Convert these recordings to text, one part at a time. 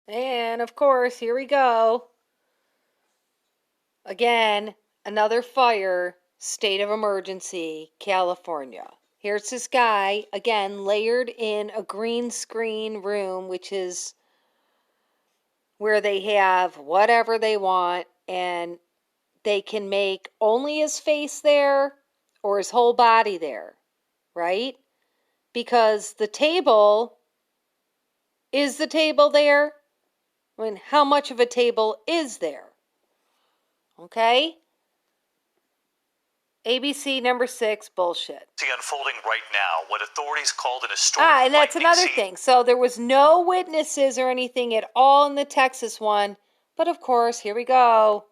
And of course, here we go. Again, another fire, state of emergency, California. Here's this guy, again, layered in a green screen room, which is where they have whatever they want, and they can make only his face there or his whole body there, right? Because the table, is the table there? I mean, how much of a table is there? Okay? ABC number 6, bullshit. The unfolding right now, what authorities called an historic and that's lightning another thing. So there was no witnesses or anything at all in the Texas one. But of course, here we go.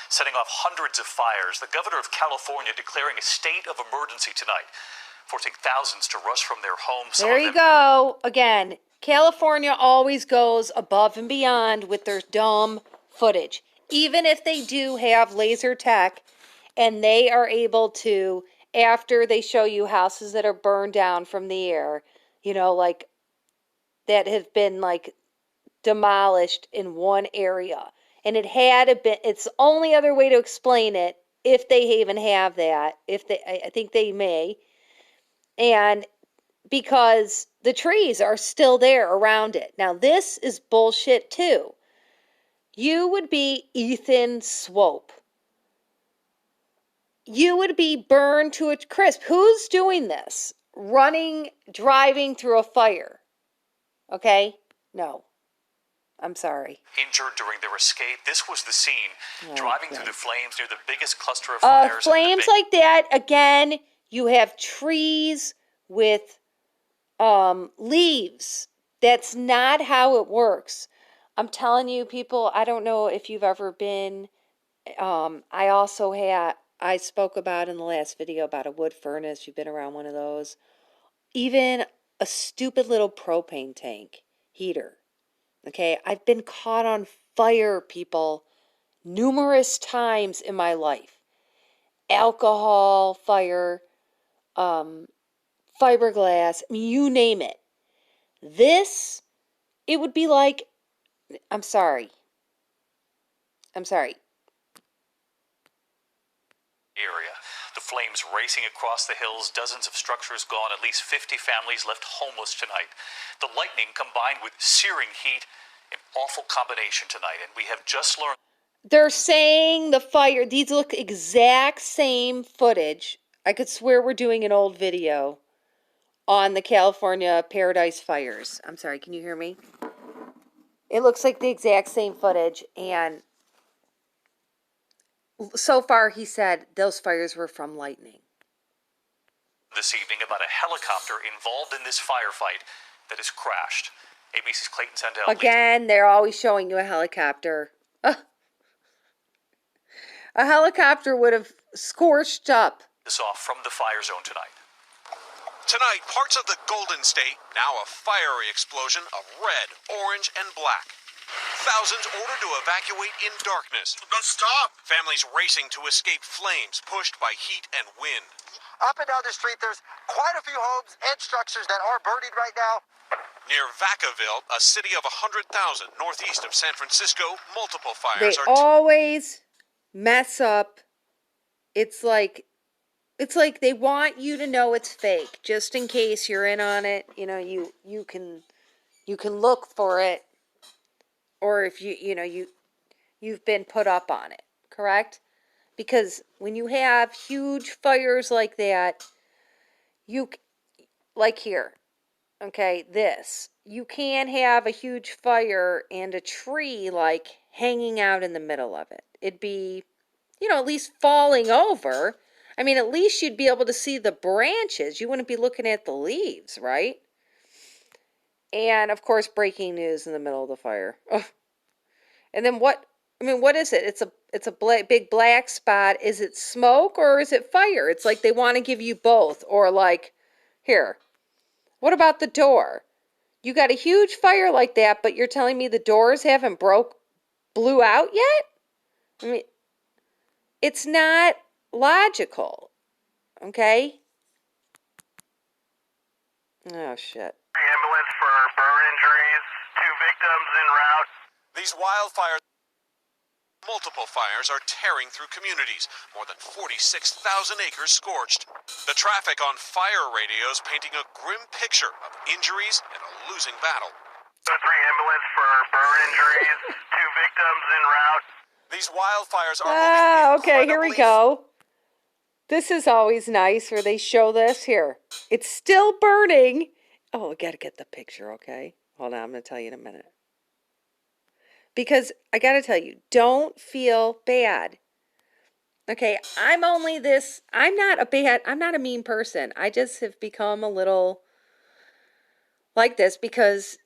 Setting off hundreds of fires. The governor of California declaring a state of emergency tonight, forcing thousands to rush from their homes. There you go. Again, California always goes above and beyond with their dumb footage. Even if they do have laser tech and they are able to, after they show you houses that are burned down from the air, you know, like that have been like demolished in one area. And it had a bit, it's the only other way to explain it, if they even have that, I think they may. And because the trees are still there around it. Now, this is bullshit too. You would be Ethan Swope. You would be burned to a crisp. Who's doing this? Driving through a fire. Okay? No. I'm sorry. Injured during their escape. This was the scene. Driving through the flames near the biggest cluster of fires. Flames like that, again, you have trees with leaves. That's not how it works. I'm telling you, people, I don't know if you've ever been, I spoke about in the last video about a wood furnace. You've been around one of those. Even a stupid little propane tank heater. Okay, I've been caught on fire, people, numerous times in my life. Alcohol, fire, fiberglass, I mean, you name it. This, it would be like, I'm sorry. Area. The flames racing across the hills, dozens of structures gone, at least 50 families left homeless tonight. The lightning combined with searing heat, an awful combination tonight, and we have just learned. They're saying the fire, these look exact same footage. I could swear we're doing an old video on the California Paradise fires. I'm sorry, can you hear me? It looks like the exact same footage, and so far he said those fires were from lightning. This evening about a helicopter involved in this firefight that has crashed. ABC's Clayton Sandell. Again, they're always showing you a helicopter. A helicopter would have scorched up. This off from the fire zone tonight. Tonight, parts of the Golden State, now a fiery explosion of red, orange, and black. Thousands ordered to evacuate in darkness. Don't stop! Families racing to escape flames pushed by heat and wind. Up and down the street, there's quite a few homes and structures that are burning right now. Near Vacaville, a city of 100,000 northeast of San Francisco, multiple fires They always mess up. It's like they want you to know it's fake, just in case you're in on it. You know, you can look for it, or if you've been put up on it, correct? Because when you have huge fires like that, like here, okay, this, you can't have a huge fire and a tree like hanging out in the middle of it. It'd be, at least falling over. I mean, at least you'd be able to see the branches. You wouldn't be looking at the leaves, right? And, of course, breaking news in the middle of the fire. Ugh. And then what is it? It's a big black spot. Is it smoke or is it fire? It's like they want to give you both. Or like, here, what about the door? You got a huge fire like that, but you're telling me the doors haven't blew out yet? I mean, it's not logical, okay? Oh, shit. Ambulance for burn injuries, 2 victims en route. These wildfires, multiple fires are tearing through communities, more than 46,000 acres scorched. The traffic on fire radios painting a grim picture of injuries and a losing battle. The 3 ambulance for burn injuries, 2 victims en route. These wildfires are Okay, here we go. This is always nice where they show this. Here, it's still burning. Oh, I gotta get the picture, okay? Hold on, I'm gonna tell you in a minute. Because I gotta tell you, don't feel bad. Okay, I'm not a mean person. I just have become a little like this because,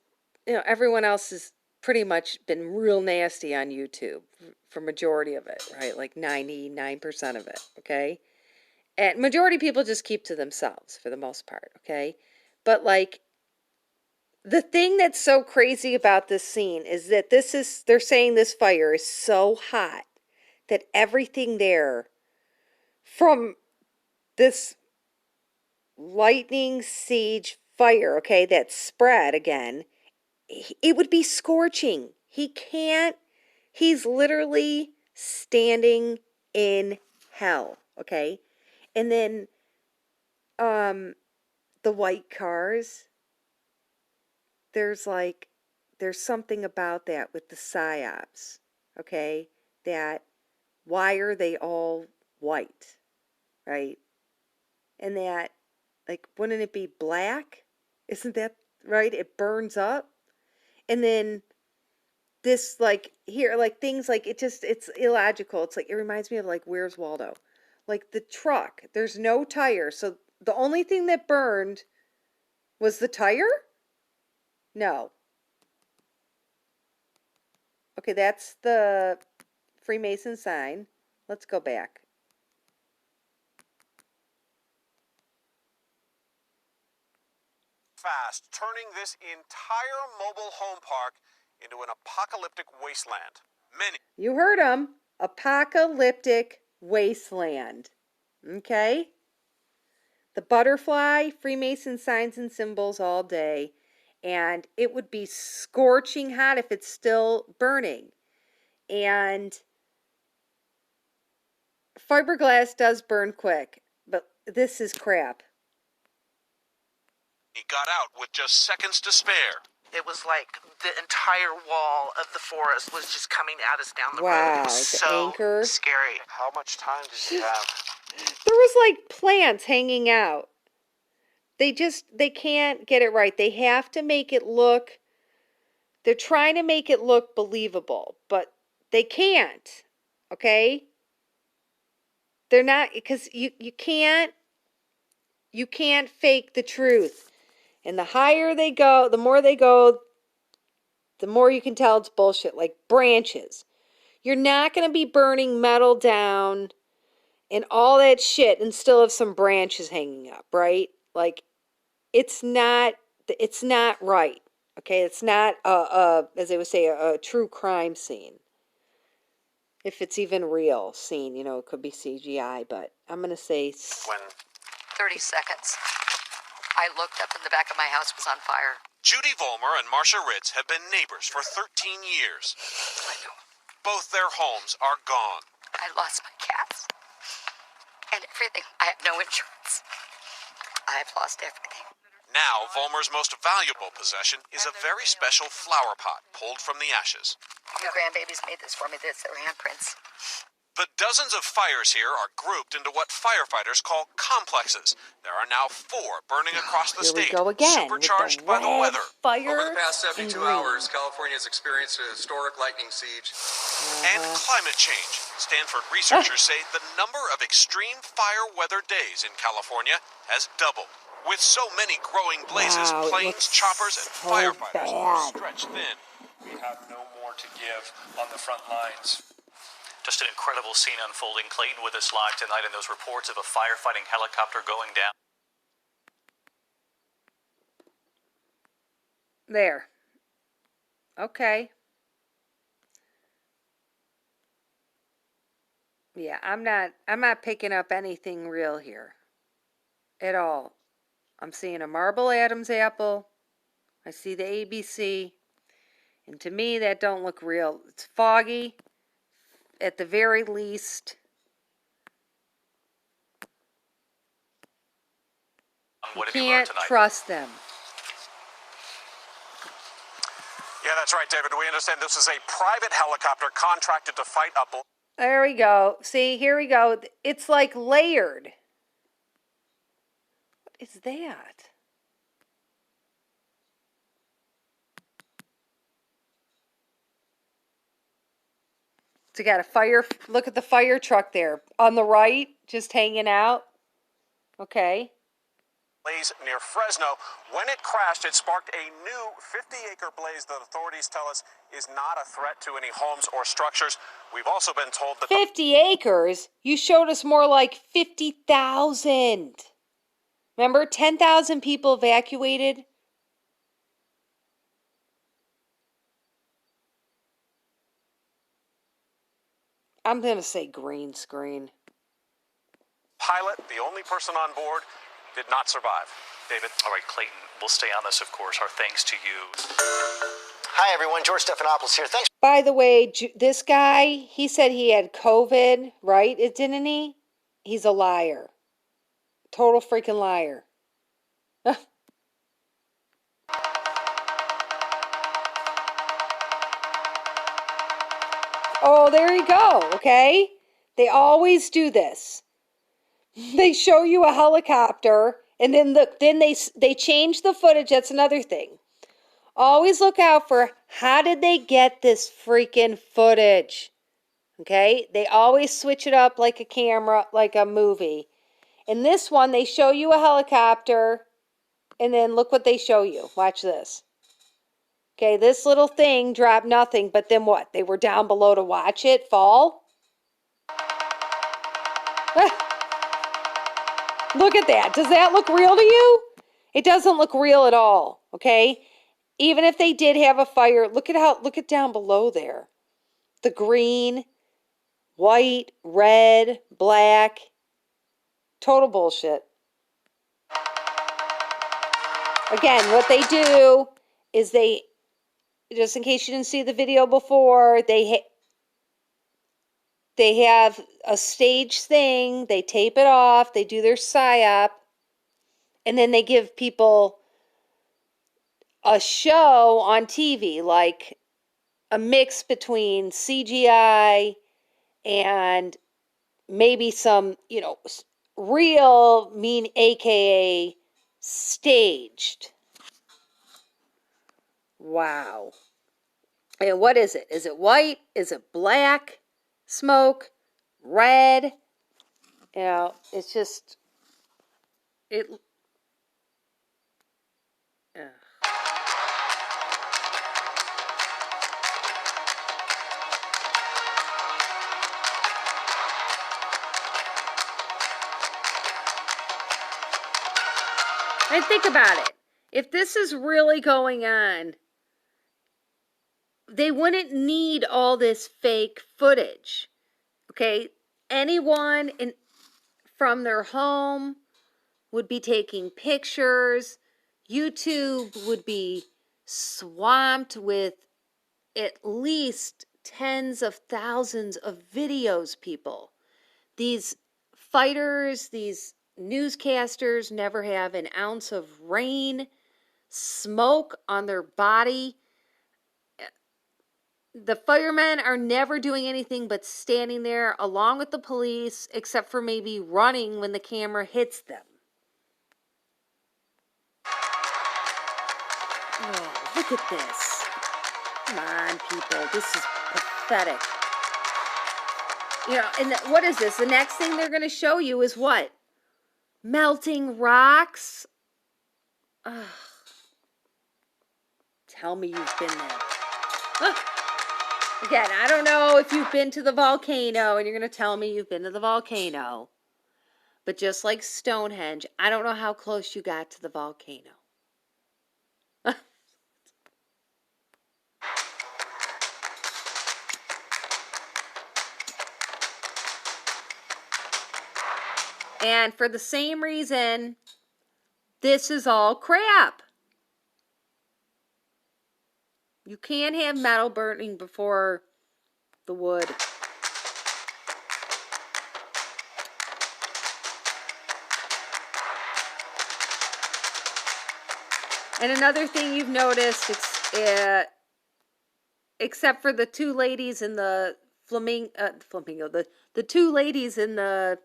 everyone else has pretty much been real nasty on YouTube for majority of it, right? Like 99% of it, okay? And majority of people just keep to themselves for the most part, okay? But like the thing that's so crazy about this scene is that they're saying this fire is so hot that everything there from this lightning siege fire, okay, that spread again, it would be scorching. He's literally standing in hell, okay? And then the white cars, there's something about that with the psyops, okay? That why are they all white, right? And that, like, wouldn't it be black? Isn't that right? It burns up. And then this, like, here, like, things like, it's illogical. It's like, it reminds me of, like, Where's Waldo? Like, the truck, there's no tire. So the only thing that burned was the tire? No. Okay, that's the Freemason sign. Let's go back. fast, turning this entire mobile home park into an apocalyptic wasteland. Many. You heard him. Apocalyptic wasteland. Okay? The butterfly, Freemason signs and symbols all day. And it would be scorching hot if it's still burning. And fiberglass does burn quick, but this is crap. He got out with just seconds to spare. It was like the entire wall of the forest was just coming at us down the road. Wow, It was the so anchor. scary. How much time did you have? There was like plants hanging out. They can't get it right. They have to make it look, they're trying to make it look believable, but they can't. Okay? They're not, because you can't fake the truth. And the higher they go, the more they go, the more you can tell it's bullshit. Like branches. You're not going to be burning metal down and all that shit and still have some branches hanging up, right? Like, it's not right. Okay, it's not as they would say, a true crime scene. If it's even real scene, it could be CGI, but I'm gonna say When 30 seconds. I looked up and the back of my house was on fire. Judy Vollmer and Marcia Ritz have been neighbors for 13 years. I know. Both their homes are gone. I lost my cats. And everything. I have no insurance. I've lost everything. Now, Vollmer's most valuable possession is a very special flower pot pulled from the ashes. Your grandbabies made this for me. This their handprints. The dozens of fires here are grouped into what firefighters call complexes. There are now 4 burning across the here we state, go again supercharged with the by the red weather. fire. Over the past 72 and green. hours, California has experienced a historic lightning siege. And climate change. Stanford researchers say the number of extreme fire weather days in California has doubled. With so many growing blazes, Wow, it planes, looks choppers, and so firefighters are bad. stretched thin. We have no more to give on the front lines. Just an incredible scene unfolding. Clayton with us live tonight, and those reports of a firefighting helicopter going down. There. Okay. Yeah, I'm not picking up anything real here. At all. I'm seeing a marble Adam's apple. I see the ABC. And to me, that don't look real. It's foggy, at the very least. What have You you learned can't tonight? trust them. Yeah, that's right, David. We understand this is a private helicopter contracted to fight a... There we go. See, here we go. It's like layered. What is that? So you got a fire. Look at the fire truck there on the right, just hanging out. Okay. blaze near Fresno. When it crashed, it sparked a new 50-acre blaze that authorities tell us is not a threat to any homes or structures. We've also been told that 50 acres? You showed us more like 50,000. Remember, 10,000 people evacuated? I'm going to say green screen. pilot, the only person on board, did not survive. David? All right, Clayton, we'll stay on this, of course. Our thanks to you. Hi, everyone. George Stephanopoulos here. Thanks. By the way, this guy, he said he had COVID, right? Didn't he? He's a liar. Total freaking liar. Oh, there you go, okay? They always do this. They show you a helicopter, and then they change the footage. That's another thing. Always look out for how did they get this freaking footage? Okay? They always switch it up like a camera, like a movie. In this one, they show you a helicopter, and then look what they show you. Watch this. Okay, this little thing dropped nothing, but then what? They were down below to watch it fall? Look at that. Does that look real to you? It doesn't look real at all, okay? Even if they did have a fire, look at down below there. The green, white, red, black. Total bullshit. Again, what they do is they, just in case you didn't see the video before, they have a stage thing, they tape it off, they do their psyop, and then they give people a show on TV, like a mix between CGI and maybe some, real, AKA staged. Wow. And what is it? Is it white? Is it black? Smoke? Red? It's just, it. And think about it. If this is really going on, they wouldn't need all this fake footage. Okay? Anyone from their home would be taking pictures. YouTube would be swamped with at least tens of thousands of videos, people. These fighters, these newscasters never have an ounce of rain, smoke on their body. The firemen are never doing anything but standing there along with the police, except for maybe running when the camera hits them. Oh, look at this. Come on, people. This is pathetic. And what is this? The next thing they're going to show you is what? Melting rocks? Ugh. Tell me you've been there. Ugh. Again, I don't know if you've been to the volcano and you're going to tell me you've been to the volcano. But just like Stonehenge, I don't know how close you got to the volcano. And for the same reason, this is all crap. You can't have metal burning before the wood. And another thing you've noticed, except for the two ladies in the the two ladies in the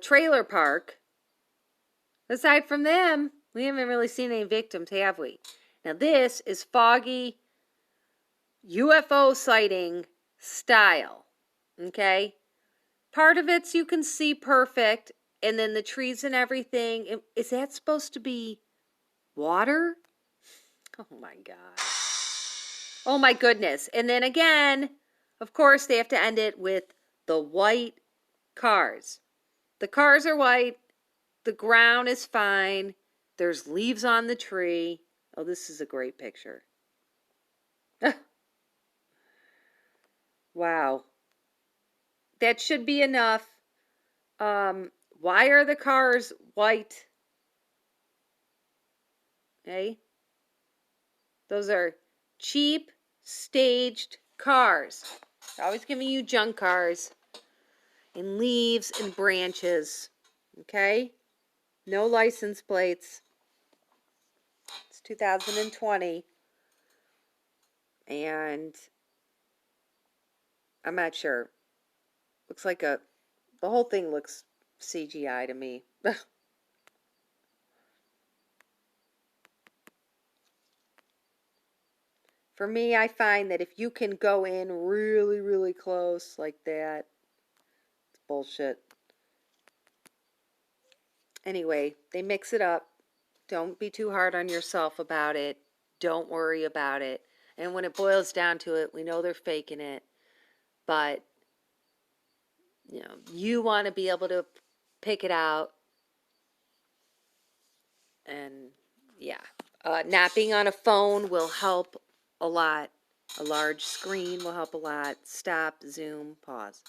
trailer park. Aside from them, we haven't really seen any victims, have we? Now this is foggy UFO sighting style. Okay? Part of it's you can see perfect, and then the trees and everything. Is that supposed to be water? Oh my God. Oh my goodness. And then again, of course, they have to end it with the white cars. The cars are white. The ground is fine. There's leaves on the tree. Oh, this is a great picture. Wow. That should be enough. Why are the cars white? Okay. Those are cheap, staged cars. They're always giving you junk cars and leaves and branches. Okay? No license plates. It's 2020. And I'm not sure. Looks like the whole thing looks CGI to me. For me, I find that if you can go in really, really close like that, it's bullshit. Anyway, they mix it up. Don't be too hard on yourself about it. Don't worry about it. And when it boils down to it, we know they're faking it. But, you want to be able to pick it out. And, yeah. Not being on a phone will help a lot. A large screen will help a lot. Stop, zoom, pause.